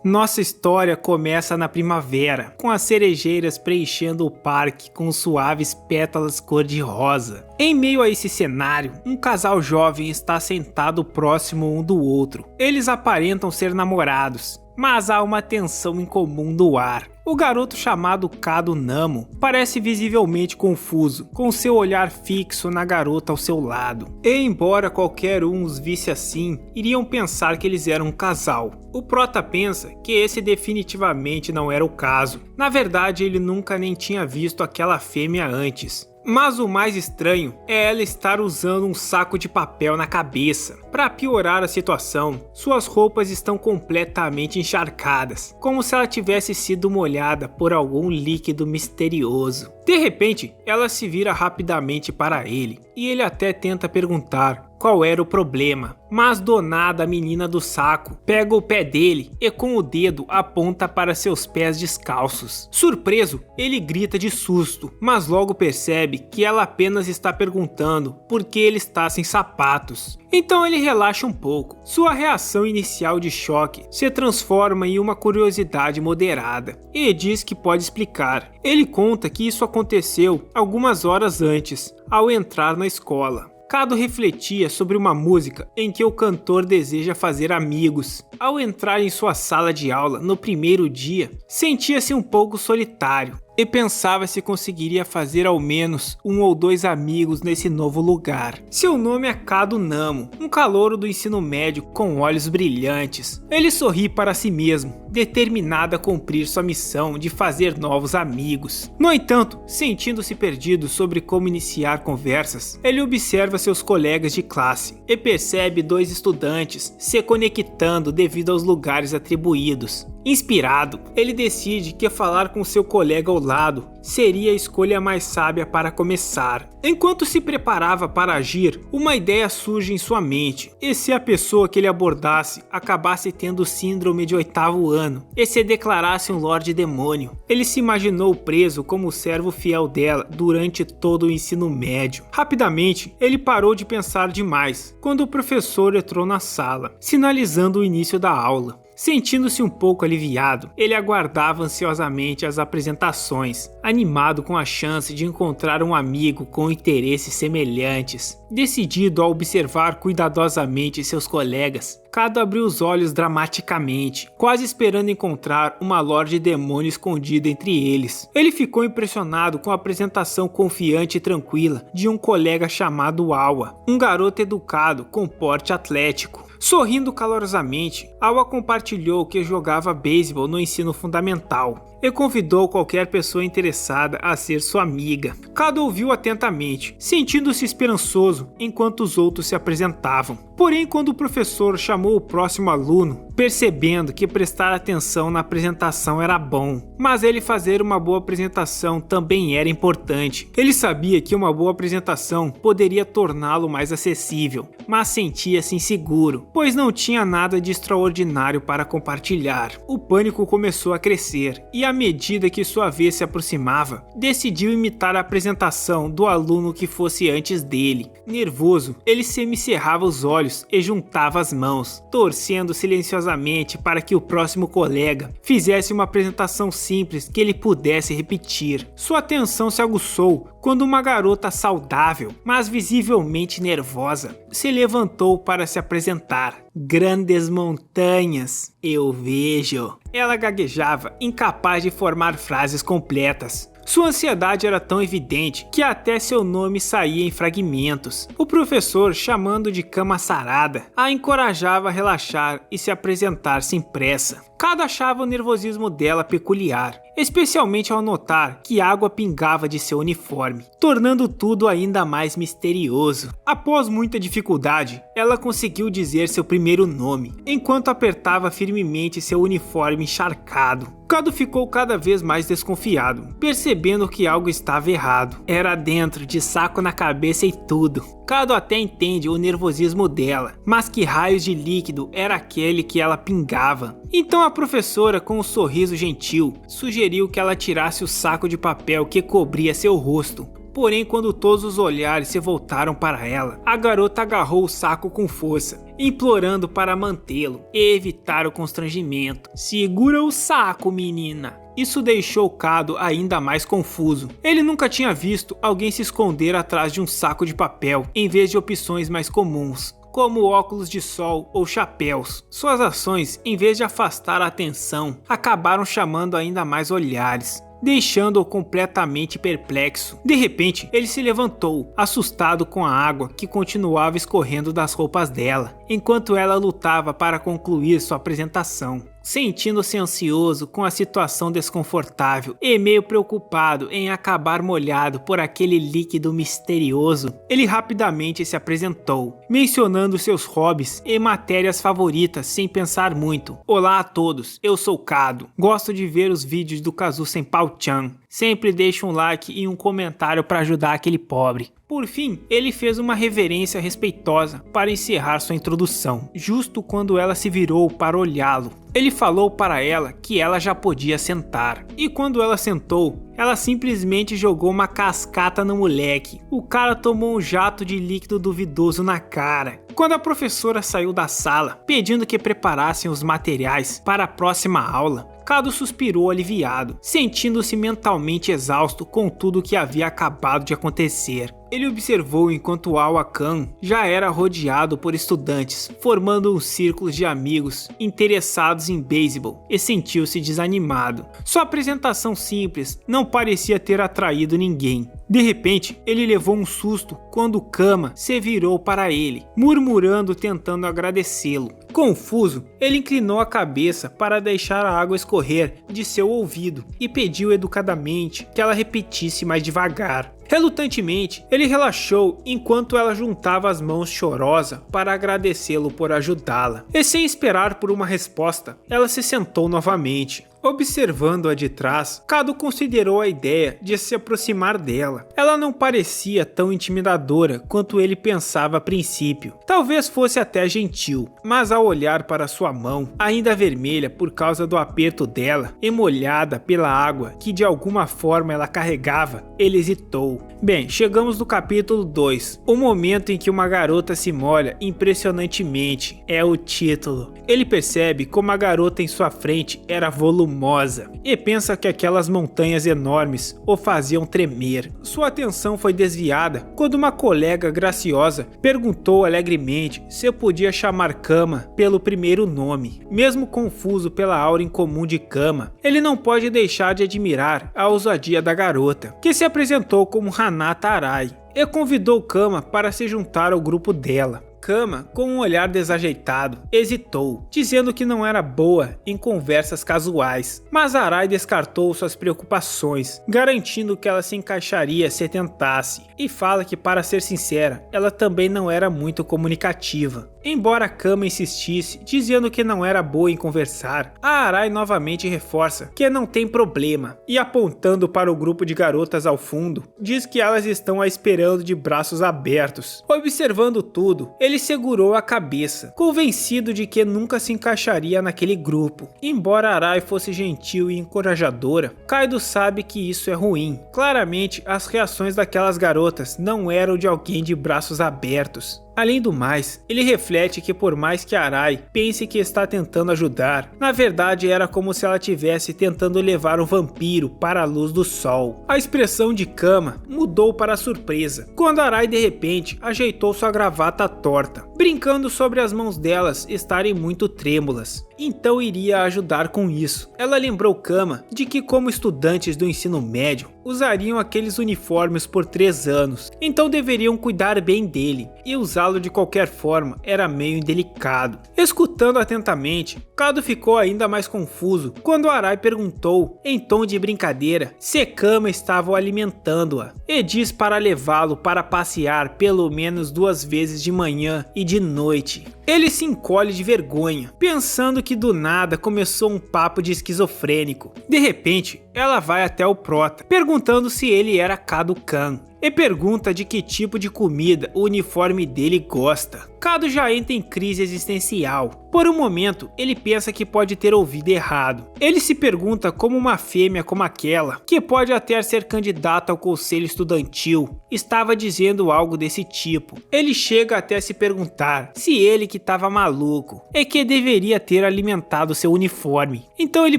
Nossa história começa na primavera, com as cerejeiras preenchendo o parque com suaves pétalas cor-de-rosa. Em meio a esse cenário, um casal jovem está sentado próximo um do outro. Eles aparentam ser namorados, mas há uma tensão incomum no ar. O garoto chamado Kado Namo parece visivelmente confuso, com seu olhar fixo na garota ao seu lado. E embora qualquer um os visse assim, iriam pensar que eles eram um casal. O prota pensa que esse definitivamente não era o caso. Na verdade, ele nunca nem tinha visto aquela fêmea antes. Mas o mais estranho é ela estar usando um saco de papel na cabeça. Para piorar a situação, suas roupas estão completamente encharcadas, como se ela tivesse sido molhada por algum líquido misterioso. De repente, ela se vira rapidamente para ele, e ele até tenta perguntar qual era o problema, mas do nada a menina do saco pega o pé dele e com o dedo aponta para seus pés descalços. Surpreso, ele grita de susto, mas logo percebe que ela apenas está perguntando por que ele está sem sapatos. Então ele relaxa um pouco. Sua reação inicial de choque se transforma em uma curiosidade moderada e diz que pode explicar. Ele conta que isso aconteceu algumas horas antes, ao entrar na escola. Kado refletia sobre uma música em que o cantor deseja fazer amigos. Ao entrar em sua sala de aula no primeiro dia, sentia-se um pouco solitário e pensava se conseguiria fazer ao menos 1 ou 2 amigos nesse novo lugar. Seu nome é Kado Namo, um calouro do ensino médio com olhos brilhantes. Ele sorri para si mesmo, determinado a cumprir sua missão de fazer novos amigos. No entanto, sentindo-se perdido sobre como iniciar conversas, ele observa seus colegas de classe e percebe 2 estudantes se conectando devido aos lugares atribuídos. Inspirado, ele decide que falar com seu colega ao lado seria a escolha mais sábia para começar. Enquanto se preparava para agir, uma ideia surge em sua mente. E se a pessoa que ele abordasse acabasse tendo síndrome de 8º ano e se declarasse um Lorde Demônio? Ele se imaginou preso como servo fiel dela durante todo o ensino médio. Rapidamente, ele parou de pensar demais quando o professor entrou na sala, sinalizando o início da aula. Sentindo-se um pouco aliviado, ele aguardava ansiosamente as apresentações, animado com a chance de encontrar um amigo com interesses semelhantes. Decidido a observar cuidadosamente seus colegas, Kado abriu os olhos dramaticamente, quase esperando encontrar uma Lorde Demônio escondida entre eles. Ele ficou impressionado com a apresentação confiante e tranquila de um colega chamado Awa, um garoto educado com porte atlético. Sorrindo calorosamente, Awa compartilhou que jogava beisebol no ensino fundamental e convidou qualquer pessoa interessada a ser sua amiga. Kado ouviu atentamente, sentindo-se esperançoso enquanto os outros se apresentavam. Porém, quando o professor chamou o próximo aluno, percebendo que prestar atenção na apresentação era bom, mas ele fazer uma boa apresentação também era importante. Ele sabia que uma boa apresentação poderia torná-lo mais acessível, mas sentia-se inseguro, pois não tinha nada de extraordinário para compartilhar. O pânico começou a crescer e à medida que sua vez se aproximava, decidiu imitar a apresentação do aluno que fosse antes dele. Nervoso, ele semicerrava os olhos e juntava as mãos, torcendo silenciosamente para que o próximo colega fizesse uma apresentação simples que ele pudesse repetir. Sua atenção se aguçou quando uma garota saudável, mas visivelmente nervosa, se levantou para se apresentar. Grandes montanhas, eu vejo. Ela gaguejava, incapaz de formar frases completas. Sua ansiedade era tão evidente que até seu nome saía em fragmentos. O professor, chamando de cama sarada, a encorajava a relaxar e se apresentar sem pressa. Kado achava o nervosismo dela peculiar, especialmente ao notar que água pingava de seu uniforme, tornando tudo ainda mais misterioso. Após muita dificuldade, ela conseguiu dizer seu primeiro nome, enquanto apertava firmemente seu uniforme encharcado. Kado ficou cada vez mais desconfiado, percebendo que algo estava errado. Era dentro, de saco na cabeça e tudo. Kado até entende o nervosismo dela, mas que raios de líquido era aquele que ela pingava? Então a professora, com um sorriso gentil, sugeriu que ela tirasse o saco de papel que cobria seu rosto. Porém, quando todos os olhares se voltaram para ela, a garota agarrou o saco com força implorando para mantê-lo e evitar o constrangimento. "Segura o saco, menina." Isso deixou Kado ainda mais confuso. Ele nunca tinha visto alguém se esconder atrás de um saco de papel, em vez de opções mais comuns, como óculos de sol ou chapéus. Suas ações, em vez de afastar a atenção, acabaram chamando ainda mais olhares, deixando-o completamente perplexo. De repente, ele se levantou, assustado com a água que continuava escorrendo das roupas dela, enquanto ela lutava para concluir sua apresentação. Sentindo-se ansioso com a situação desconfortável e meio preocupado em acabar molhado por aquele líquido misterioso, ele rapidamente se apresentou, mencionando seus hobbies e matérias favoritas sem pensar muito. "Olá a todos, eu sou Kado. Gosto de ver os vídeos do Kazu Senpou-chan. Sempre deixa um like e um comentário para ajudar aquele pobre." Por fim, ele fez uma reverência respeitosa para encerrar sua introdução, justo quando ela se virou para olhá-lo. Ele falou para ela que ela já podia sentar, e quando ela sentou, ela simplesmente jogou uma cascata no moleque. O cara tomou um jato de líquido duvidoso na cara. Quando a professora saiu da sala, pedindo que preparassem os materiais para a próxima aula, Kado suspirou aliviado, sentindo-se mentalmente exausto com tudo o que havia acabado de acontecer. Ele observou enquanto Awa-kan já era rodeado por estudantes, formando um círculo de amigos interessados em beisebol, e sentiu-se desanimado. Sua apresentação simples não parecia ter atraído ninguém. De repente, ele levou um susto quando Kama se virou para ele, murmurando tentando agradecê-lo. Confuso, ele inclinou a cabeça para deixar a água escorrer de seu ouvido e pediu educadamente que ela repetisse mais devagar. Relutantemente, ele relaxou enquanto ela juntava as mãos chorosa para agradecê-lo por ajudá-la. E sem esperar por uma resposta, ela se sentou novamente. Observando-a de trás, Kado considerou a ideia de se aproximar dela. Ela não parecia tão intimidadora quanto ele pensava a princípio. Talvez fosse até gentil, mas ao olhar para sua mão, ainda vermelha por causa do aperto dela e molhada pela água que de alguma forma ela carregava, ele hesitou. Bem, chegamos no capítulo 2, o momento em que uma garota se molha impressionantemente, é o título. Ele percebe como a garota em sua frente era volumosa e pensa que aquelas montanhas enormes o faziam tremer. Sua atenção foi desviada quando uma colega graciosa perguntou alegremente se podia chamar Kama pelo primeiro nome. Mesmo confuso pela aura incomum de Kama, ele não pode deixar de admirar a ousadia da garota, que se apresentou como Hanata Arai e convidou Kama para se juntar ao grupo dela. Kama, com um olhar desajeitado, hesitou, dizendo que não era boa em conversas casuais, mas Arai descartou suas preocupações, garantindo que ela se encaixaria se tentasse, e fala que, para ser sincera, ela também não era muito comunicativa. Embora Kama insistisse, dizendo que não era boa em conversar, a Arai novamente reforça que não tem problema, e apontando para o grupo de garotas ao fundo, diz que elas estão a esperando de braços abertos. Observando tudo, ele segurou a cabeça, convencido de que nunca se encaixaria naquele grupo. Embora Arai fosse gentil e encorajadora, Kaido sabe que isso é ruim. Claramente, as reações daquelas garotas não eram de alguém de braços abertos. Além do mais, ele reflete que por mais que Arai pense que está tentando ajudar, na verdade era como se ela estivesse tentando levar um vampiro para a luz do sol. A expressão de Kama mudou para surpresa, quando Arai de repente ajeitou sua gravata torta, brincando sobre as mãos delas estarem muito trêmulas. Então iria ajudar com isso. Ela lembrou Kama de que, como estudantes do ensino médio, usariam aqueles uniformes por 3 anos, então deveriam cuidar bem dele, e usá-lo de qualquer forma era meio indelicado. Escutando atentamente, Kado ficou ainda mais confuso quando Arai perguntou, em tom de brincadeira, se Kama estava alimentando-a, e diz para levá-lo para passear pelo menos 2 vezes de manhã e de noite. Ele se encolhe de vergonha, pensando que do nada começou um papo de esquizofrênico. De repente, ela vai até o Prota, perguntando se ele era Kado-kan, e pergunta de que tipo de comida o uniforme dele gosta. Kado já entra em crise existencial. Por um momento, ele pensa que pode ter ouvido errado. Ele se pergunta como uma fêmea como aquela, que pode até ser candidata ao conselho estudantil, estava dizendo algo desse tipo. Ele chega até a se perguntar se ele que estava maluco é que deveria ter alimentado seu uniforme. Então ele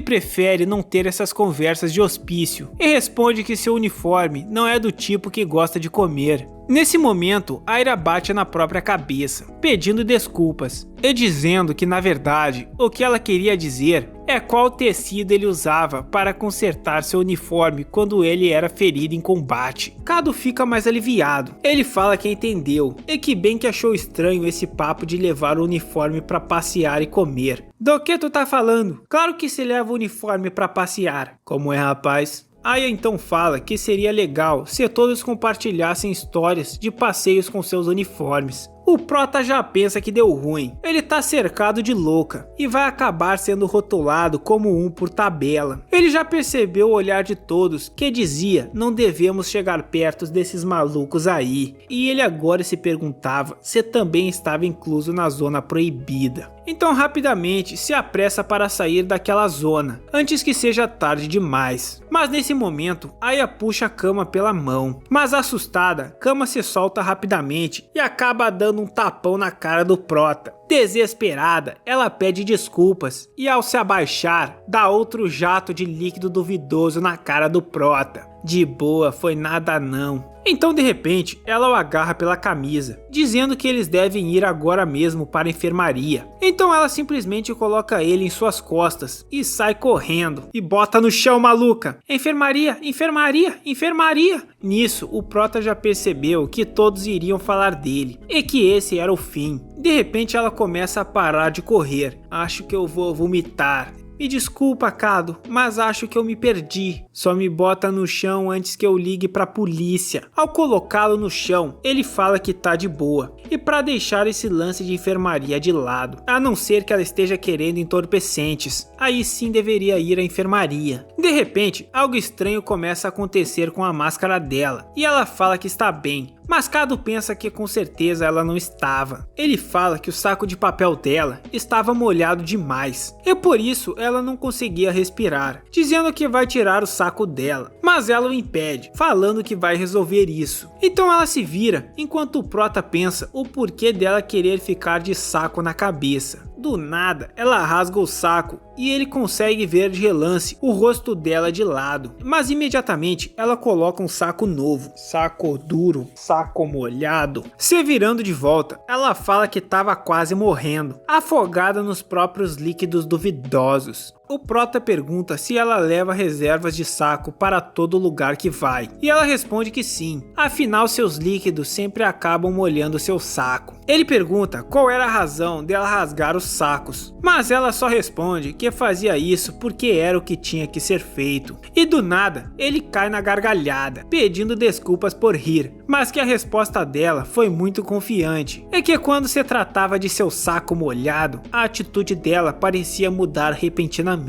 prefere não ter essas conversas de hospício e responde que seu uniforme não é do tipo que gosta de comer. Nesse momento, Aira bate na própria cabeça, pedindo desculpas e dizendo que na verdade o que ela queria dizer é qual tecido ele usava para consertar seu uniforme quando ele era ferido em combate. Kado fica mais aliviado, ele fala que entendeu e que bem que achou estranho esse papo de levar o uniforme para passear e comer. Do que tu tá falando? Claro que se leva o uniforme para passear. Como é, rapaz? Aya então fala que seria legal se todos compartilhassem histórias de passeios com seus uniformes. O Prota já pensa que deu ruim, ele tá cercado de louca e vai acabar sendo rotulado como um por tabela. Ele já percebeu o olhar de todos que dizia não devemos chegar perto desses malucos aí, e ele agora se perguntava se também estava incluso na zona proibida. Então rapidamente se apressa para sair daquela zona, antes que seja tarde demais. Mas nesse momento, Aya puxa Kama pela mão, mas assustada, Kama se solta rapidamente e acaba dando um tapão na cara do Prota. Desesperada, ela pede desculpas e ao se abaixar, dá outro jato de líquido duvidoso na cara do Prota. De boa, foi nada não. Então de repente, ela o agarra pela camisa, dizendo que eles devem ir agora mesmo para a enfermaria. Então ela simplesmente coloca ele em suas costas e sai correndo e bota no chão, maluca. Enfermaria, enfermaria, enfermaria. Nisso, o Prota já percebeu que todos iriam falar dele e que esse era o fim. De repente ela começa a parar de correr. Acho que eu vou vomitar. Me desculpa, Kado, mas acho que eu me perdi. Só me bota no chão antes que eu ligue pra polícia. Ao colocá-lo no chão, ele fala que tá de boa. E pra deixar esse lance de enfermaria de lado, a não ser que ela esteja querendo entorpecentes, aí sim deveria ir à enfermaria. De repente, algo estranho começa a acontecer com a máscara dela, e ela fala que está bem. Mas Kado pensa que com certeza ela não estava. Ele fala que o saco de papel dela estava molhado demais, e por isso ela não conseguia respirar, dizendo que vai tirar o saco dela. Mas ela o impede, falando que vai resolver isso. Então ela se vira, enquanto o Prota pensa o porquê dela querer ficar de saco na cabeça. Do nada, ela rasga o saco e ele consegue ver de relance o rosto dela de lado. Mas imediatamente ela coloca um saco novo, saco duro, saco molhado. Se virando de volta, ela fala que estava quase morrendo, afogada nos próprios líquidos duvidosos. O Prota pergunta se ela leva reservas de saco para todo lugar que vai, e ela responde que sim, afinal seus líquidos sempre acabam molhando seu saco. Ele pergunta qual era a razão dela rasgar os sacos, mas ela só responde que fazia isso porque era o que tinha que ser feito. E do nada, ele cai na gargalhada, pedindo desculpas por rir, mas que a resposta dela foi muito confiante, e que quando se tratava de seu saco molhado, a atitude dela parecia mudar repentinamente,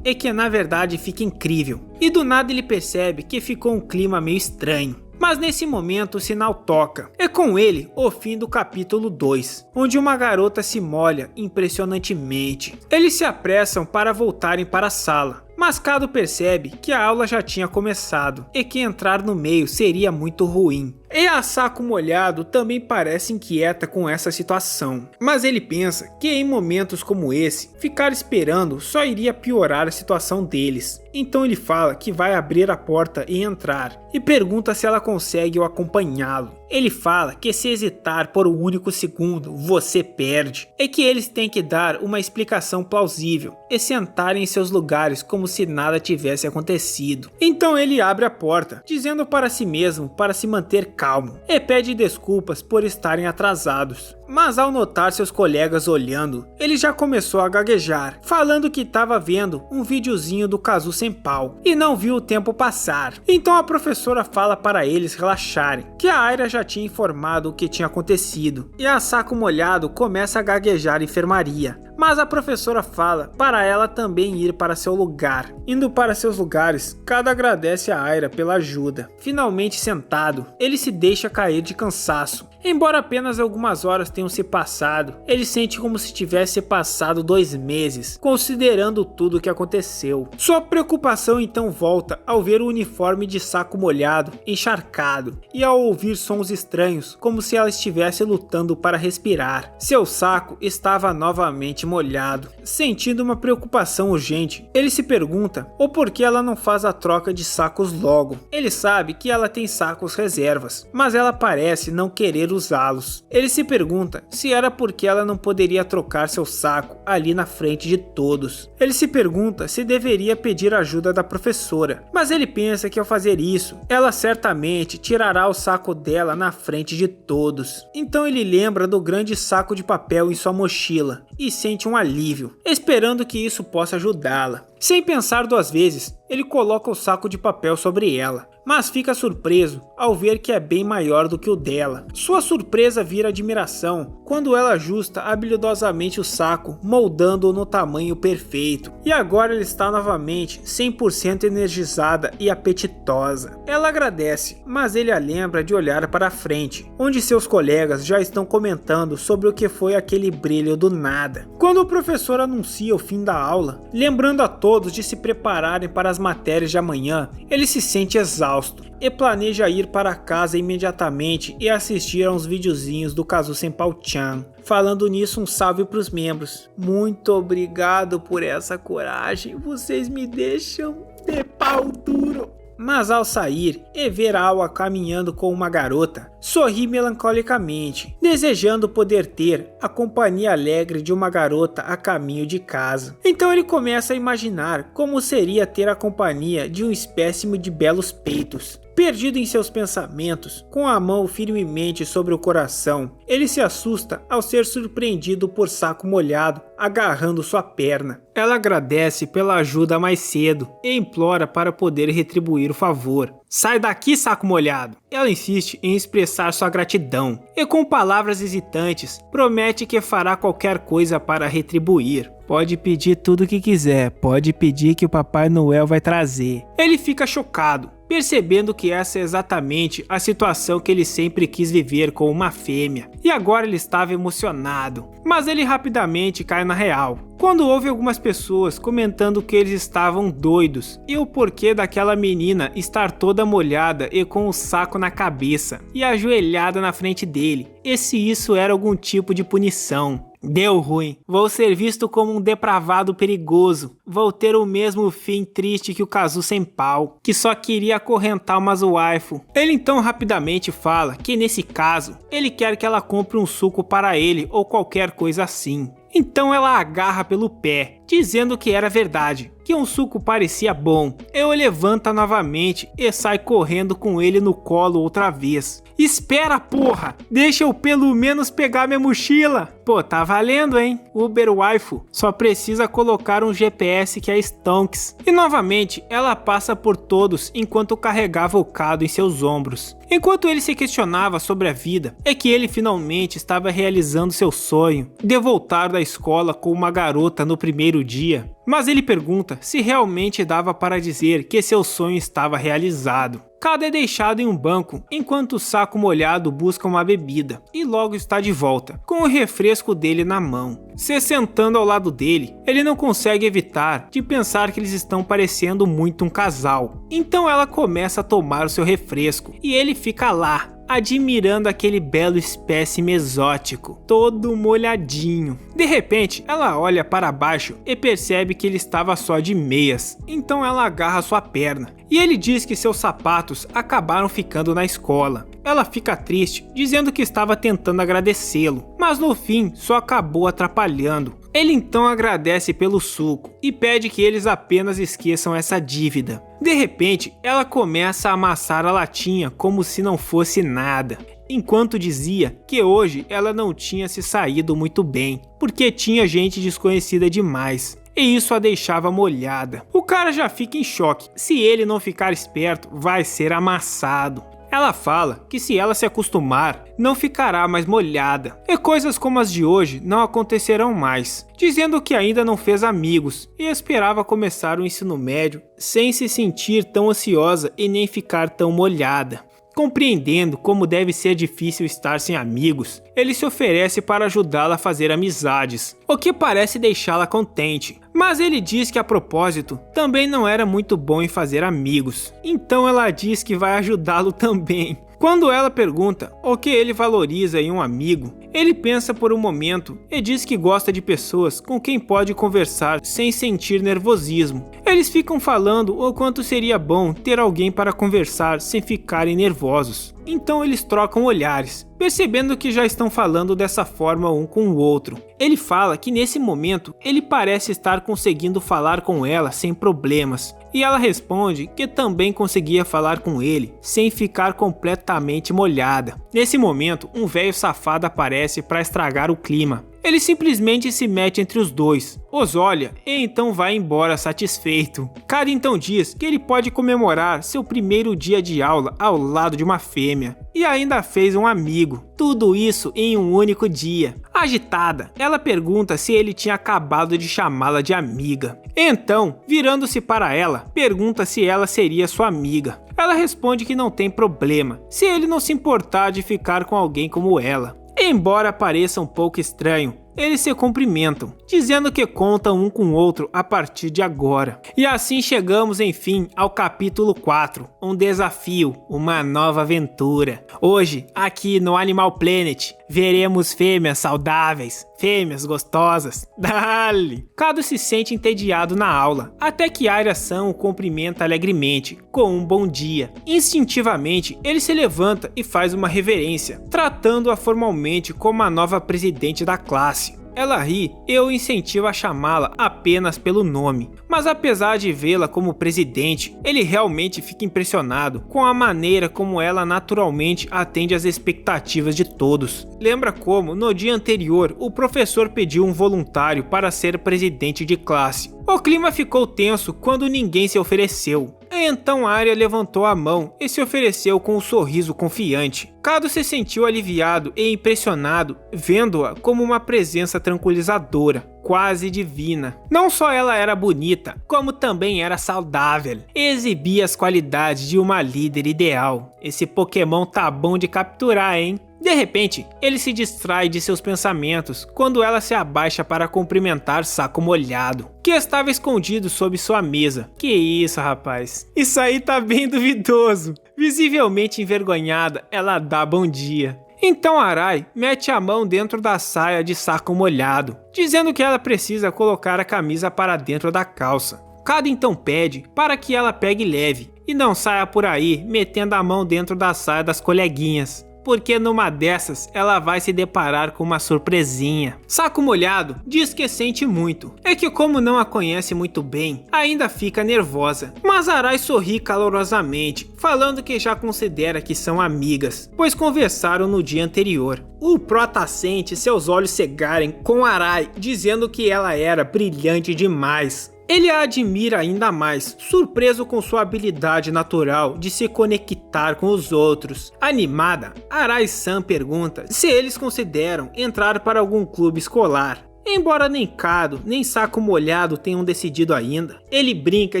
e que na verdade fica incrível. E do nada ele percebe que ficou um clima meio estranho. Mas nesse momento o sinal toca. É com ele o fim do capítulo 2, onde uma garota se molha impressionantemente. Eles se apressam para voltarem para a sala, mas Kado percebe que a aula já tinha começado e que entrar no meio seria muito ruim. E a Saco Molhado também parece inquieta com essa situação, mas ele pensa que em momentos como esse, ficar esperando só iria piorar a situação deles. Então ele fala que vai abrir a porta e entrar, e pergunta se ela consegue o acompanhá-lo. Ele fala que se hesitar por um único segundo, você perde, e que eles têm que dar uma explicação plausível e sentarem em seus lugares como se nada tivesse acontecido. Então ele abre a porta, dizendo para si mesmo para se manter calmo, e pede desculpas por estarem atrasados. mas ao notar seus colegas olhando, ele já começou a gaguejar, falando que estava vendo um videozinho do Kazu Senpal e não viu o tempo passar. Então a professora fala para eles relaxarem, que a Aira já tinha informado o que tinha acontecido, e a Saco Molhado começa a gaguejar em enfermaria. Mas a professora fala para ela também ir para seu lugar. Indo para seus lugares, Kado agradece a Aira pela ajuda. Finalmente sentado, ele se deixa cair de cansaço. Embora apenas algumas horas tenham se passado, ele sente como se tivesse passado 2 meses, considerando tudo o que aconteceu. Sua preocupação então volta ao ver o uniforme de Saco Molhado encharcado e ao ouvir sons estranhos, como se ela estivesse lutando para respirar. Seu saco estava novamente molhado. Sentindo uma preocupação urgente, ele se pergunta o porquê ela não faz a troca de sacos logo. Ele sabe que ela tem sacos reservas, mas ela parece não querer usá-los. Ele se pergunta se era porque ela não poderia trocar seu saco ali na frente de todos. Ele se pergunta se deveria pedir ajuda da professora, mas ele pensa que ao fazer isso, ela certamente tirará o saco dela na frente de todos. Então ele lembra do grande saco de papel em sua mochila e sente um alívio, esperando que isso possa ajudá-la. Sem pensar 2 vezes, ele coloca o saco de papel sobre ela, mas fica surpreso ao ver que é bem maior do que o dela. Sua surpresa vira admiração quando ela ajusta habilidosamente o saco, moldando-o no tamanho perfeito. E agora ela está novamente 100% energizada e apetitosa. Ela agradece, mas ele a lembra de olhar para frente, onde seus colegas já estão comentando sobre o que foi aquele brilho do nada. Quando o professor anuncia o fim da aula, lembrando a todos de se prepararem para as matérias de amanhã, ele se sente exausto e planeja ir para casa imediatamente e assistir a uns videozinhos do Kazu Senpal-chan. Falando nisso, um salve para os membros. Muito obrigado por essa coragem, vocês me deixam de pau duro. Mas ao sair e ver Awa caminhando com uma garota, sorri melancolicamente, desejando poder ter a companhia alegre de uma garota a caminho de casa. Então ele começa a imaginar como seria ter a companhia de um espécime de belos peitos. Perdido em seus pensamentos, com a mão firmemente sobre o coração, ele se assusta ao ser surpreendido por Saco Molhado agarrando sua perna. Ela agradece pela ajuda mais cedo e implora para poder retribuir o favor. Sai daqui, Saco Molhado! Ela insiste em expressar sua gratidão e com palavras hesitantes promete que fará qualquer coisa para retribuir. Pode pedir tudo o que quiser, pode pedir que o Papai Noel vai trazer. Ele fica chocado, percebendo que essa é exatamente a situação que ele sempre quis viver com uma fêmea, e agora ele estava emocionado, mas ele rapidamente cai na real, quando ouve algumas pessoas comentando que eles estavam doidos, e o porquê daquela menina estar toda molhada e com o saco na cabeça, e ajoelhada na frente dele, e se isso era algum tipo de punição. Deu ruim, vou ser visto como um depravado perigoso, vou ter o mesmo fim triste que o Kazu Senpal, que só queria acorrentar umas waifu. Ele então rapidamente fala que nesse caso, ele quer que ela compre um suco para ele ou qualquer coisa assim. Então ela agarra pelo pé, dizendo que era verdade, que um suco parecia bom. Eu levanta novamente e sai correndo com ele no colo outra vez. Espera, porra! Deixa eu pelo menos pegar minha mochila! Pô, tá valendo, hein? Uber Waifu só precisa colocar um GPS que é Stonks. E novamente, ela passa por todos enquanto carregava o Kado em seus ombros. Enquanto ele se questionava sobre a vida, é que ele finalmente estava realizando seu sonho de voltar da escola com uma garota no primeiro dia. Mas ele pergunta se realmente dava para dizer que seu sonho estava realizado. Kado é deixado em um banco enquanto o Saco Molhado busca uma bebida e logo está de volta, com o refresco dele na mão. Se sentando ao lado dele, ele não consegue evitar de pensar que eles estão parecendo muito um casal. Então ela começa a tomar o seu refresco e ele fica lá, admirando aquele belo espécime exótico, todo molhadinho. De repente, ela olha para baixo e percebe que ele estava só de meias, então ela agarra sua perna. E ele diz que seus sapatos acabaram ficando na escola. Ela fica triste, dizendo que estava tentando agradecê-lo, mas no fim só acabou atrapalhando. Ele então agradece pelo suco e pede que eles apenas esqueçam essa dívida. De repente, ela começa a amassar a latinha como se não fosse nada. enquanto dizia que hoje ela não tinha se saído muito bem, porque tinha gente desconhecida demais. E isso a deixava molhada. O cara já fica em choque. Se ele não ficar esperto, vai ser amassado. Ela fala que se ela se acostumar, não ficará mais molhada, e coisas como as de hoje não acontecerão mais, dizendo que ainda não fez amigos e esperava começar o ensino médio sem se sentir tão ansiosa e nem ficar tão molhada. Compreendendo como deve ser difícil estar sem amigos, ele se oferece para ajudá-la a fazer amizades, o que parece deixá-la contente. Mas ele diz que a propósito também não era muito bom em fazer amigos, então ela diz que vai ajudá-lo também. Quando ela pergunta o que ele valoriza em um amigo, ele pensa por um momento e diz que gosta de pessoas com quem pode conversar sem sentir nervosismo. Eles ficam falando o quanto seria bom ter alguém para conversar sem ficarem nervosos. Então eles trocam olhares, percebendo que já estão falando dessa forma um com o outro. Ele fala que nesse momento ele parece estar conseguindo falar com ela sem problemas. E ela responde que também conseguia falar com ele, sem ficar completamente molhada. Nesse momento, um velho safado aparece para estragar o clima. Ele simplesmente se mete entre os dois, os olha e então vai embora satisfeito. Cada então diz que ele pode comemorar seu primeiro dia de aula ao lado de uma fêmea. E ainda fez um amigo. Tudo isso em um único dia. Agitada, ela pergunta se ele tinha acabado de chamá-la de amiga. Então, virando-se para ela, pergunta se ela seria sua amiga. Ela responde que não tem problema, se ele não se importar de ficar com alguém como ela. Embora pareça um pouco estranho, eles se cumprimentam, dizendo que contam um com o outro a partir de agora. E assim chegamos, enfim, ao capítulo 4, um desafio, uma nova aventura. Hoje, aqui no Animal Planet, veremos fêmeas saudáveis, fêmeas gostosas. Dale! Cado se sente entediado na aula, até que Arya-san o cumprimenta alegremente, com um bom dia. Instintivamente, ele se levanta e faz uma reverência, tratando-a formalmente como a nova presidente da classe. Ela ri e o incentiva a chamá-la apenas pelo nome, mas apesar de vê-la como presidente, ele realmente fica impressionado com a maneira como ela naturalmente atende às expectativas de todos. Lembra como, no dia anterior, o professor pediu um voluntário para ser presidente de classe. O clima ficou tenso quando ninguém se ofereceu. Então Arya levantou a mão e se ofereceu com um sorriso confiante. Kado se sentiu aliviado e impressionado, vendo-a como uma presença tranquilizadora, quase divina. Não só ela era bonita, como também era saudável, e exibia as qualidades de uma líder ideal. Esse Pokémon tá bom de capturar, hein? De repente, ele se distrai de seus pensamentos quando ela se abaixa para cumprimentar Saco Molhado, que estava escondido sob sua mesa. Que isso, rapaz? Isso aí tá bem duvidoso. Visivelmente envergonhada, ela dá bom dia. Então Arai mete a mão dentro da saia de Saco Molhado, dizendo que ela precisa colocar a camisa para dentro da calça. Kado então pede para que ela pegue leve e não saia por aí metendo a mão dentro da saia das coleguinhas, porque numa dessas ela vai se deparar com uma surpresinha. Saco Molhado diz que sente muito, é que como não a conhece muito bem, ainda fica nervosa, mas Arai sorri calorosamente, falando que já considera que são amigas, pois conversaram no dia anterior. O Prota sente seus olhos cegarem com Arai, dizendo que ela era brilhante demais. Ele a admira ainda mais, surpreso com sua habilidade natural de se conectar com os outros. Animada, Arai-san pergunta se eles consideram entrar para algum clube escolar. Embora nem Kado nem Saco Molhado tenham decidido ainda, ele brinca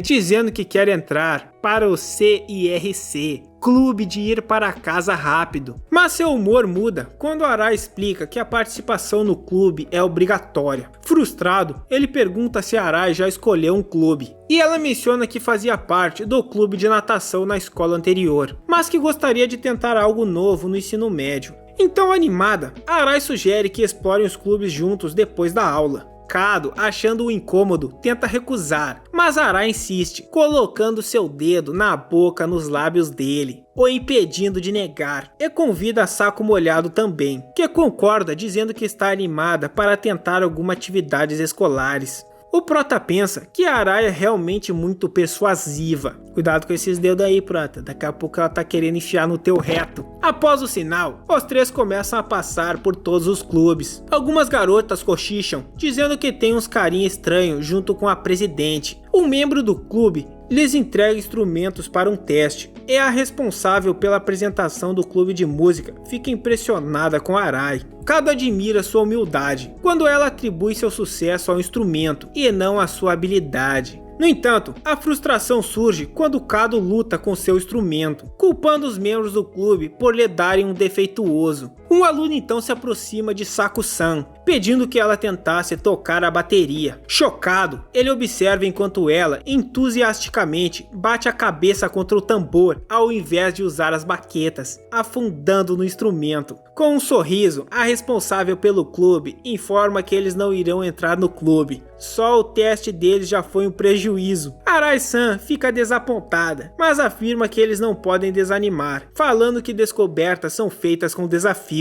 dizendo que quer entrar para o CIRC, Clube de Ir para Casa Rápido. Mas seu humor muda quando Arai explica que a participação no clube é obrigatória. Frustrado, ele pergunta se Arai já escolheu um clube. E ela menciona que fazia parte do clube de natação na escola anterior, mas que gostaria de tentar algo novo no ensino médio. Então, animada, Arai sugere que explorem os clubes juntos depois da aula. Kado, achando-o incômodo, tenta recusar, mas Arai insiste, colocando seu dedo na boca nos lábios dele, o impedindo de negar, e convida a Saco Molhado também, que concorda dizendo que está animada para tentar algumas atividades escolares. O Prota pensa que a Arai é realmente muito persuasiva. Cuidado com esses dedos aí, Prota, daqui a pouco ela tá querendo enfiar no teu reto. Após o sinal, os três começam a passar por todos os clubes. Algumas garotas cochicham, dizendo que tem uns carinha estranhos junto com a presidente. Um membro do clube lhes entrega instrumentos para um teste. É a responsável pela apresentação do clube de música fica impressionada com a Arai. Kado admira sua humildade quando ela atribui seu sucesso ao instrumento e não à sua habilidade. No entanto, a frustração surge quando Kado luta com seu instrumento, culpando os membros do clube por lhe darem um defeituoso. Um aluno então se aproxima de Saku-san, pedindo que ela tentasse tocar a bateria. Chocado, ele observa enquanto ela, entusiasticamente, bate a cabeça contra o tambor, ao invés de usar as baquetas, afundando no instrumento. Com um sorriso, a responsável pelo clube informa que eles não irão entrar no clube. Só o teste deles já foi um prejuízo. Arai-san fica desapontada, mas afirma que eles não podem desanimar, falando que descobertas são feitas com desafios.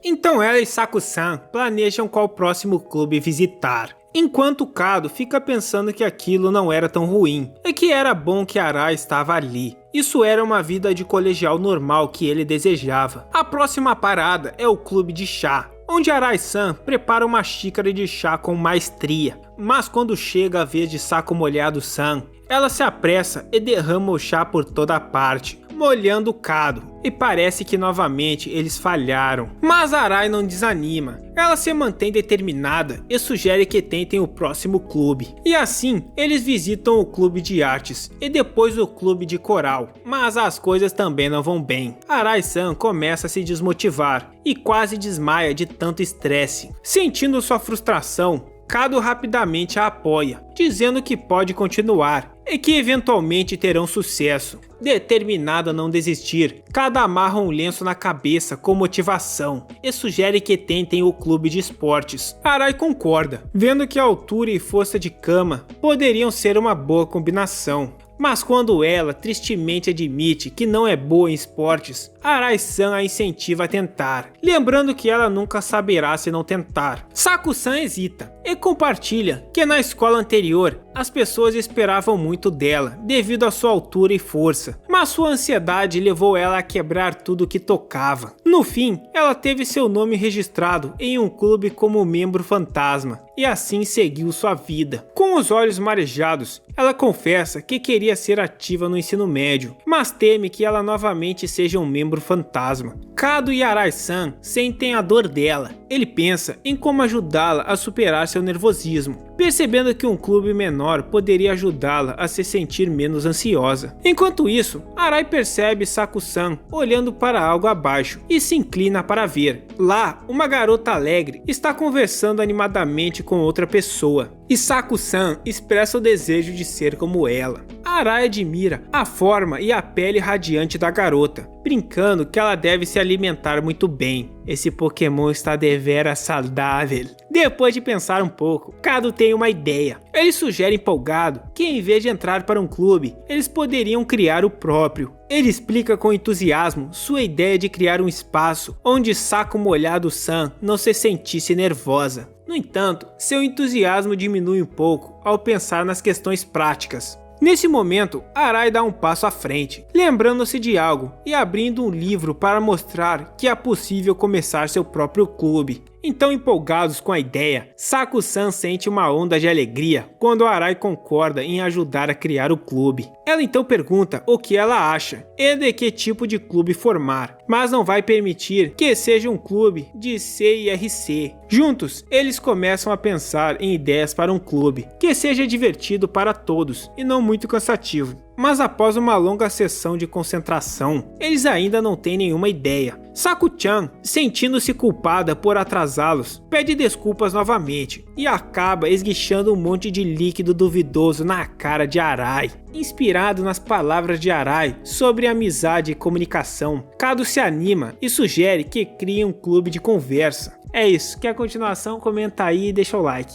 Então ela e Saku-san planejam qual próximo clube visitar. Enquanto Kado fica pensando que aquilo não era tão ruim, e que era bom que Arai estava ali. Isso era uma vida de colegial normal que ele desejava. A próxima parada é o clube de chá, onde Arai-san prepara uma xícara de chá com maestria. Mas quando chega a vez de Saku Molhado-san, ela se apressa e derrama o chá por toda parte, molhando Kado, e parece que novamente eles falharam. Mas Arai não desanima, ela se mantém determinada e sugere que tentem o próximo clube. E assim, eles visitam o clube de artes e depois o clube de coral, mas as coisas também não vão bem. Arai-san começa a se desmotivar e quase desmaia de tanto estresse. Sentindo sua frustração, Kado rapidamente a apoia, dizendo que pode continuar e que eventualmente terão sucesso. Determinada a não desistir, Kado amarra um lenço na cabeça com motivação e sugere que tentem o clube de esportes. Arai concorda, vendo que a altura e força de cama poderiam ser uma boa combinação. Mas quando ela tristemente admite que não é boa em esportes, Arai-san a incentiva a tentar, lembrando que ela nunca saberá se não tentar. Saku-san hesita e compartilha que na escola anterior as pessoas esperavam muito dela devido à sua altura e força, mas sua ansiedade levou ela a quebrar tudo que tocava. No fim, ela teve seu nome registrado em um clube como membro fantasma e assim seguiu sua vida. Com os olhos marejados, ela confessa que queria ser ativa no ensino médio, mas teme que ela novamente seja um membro fantasma. Kado e Arai-san sentem a dor dela. Ele pensa em como ajudá-la a superar seu nervosismo, percebendo que um clube menor poderia ajudá-la a se sentir menos ansiosa. Enquanto isso, Arai percebe Saku-san olhando para algo abaixo e se inclina para ver. Lá, uma garota alegre está conversando animadamente com outra pessoa, e Saku-san expressa o desejo de ser como ela. Arai admira a forma e a pele radiante da garota, brincando que ela deve se alimentar muito bem. Esse Pokémon está deveras saudável. Depois de pensar um pouco, Kado tem uma ideia. Ele sugere empolgado que em vez de entrar para um clube, eles poderiam criar o próprio. Ele explica com entusiasmo sua ideia de criar um espaço onde Saku Molhado-san não se sentisse nervosa. No entanto, seu entusiasmo diminui um pouco ao pensar nas questões práticas. Nesse momento, Arai dá um passo à frente, lembrando-se de algo e abrindo um livro para mostrar que é possível começar seu próprio clube. Então, empolgados com a ideia, Saku-san sente uma onda de alegria quando Arai concorda em ajudar a criar o clube. Ela então pergunta o que ela acha e de que tipo de clube formar, mas não vai permitir que seja um clube de CIRC. Juntos, eles começam a pensar em ideias para um clube que seja divertido para todos e não muito cansativo. Mas após uma longa sessão de concentração, eles ainda não têm nenhuma ideia. Saku-chan, sentindo-se culpada por atrasá-los, pede desculpas novamente e acaba esguichando um monte de líquido duvidoso na cara de Arai. Inspirado nas palavras de Arai sobre amizade e comunicação, Kado se anima e sugere que criem um clube de conversa. É isso, quer a continuação? Comenta aí e deixa o like.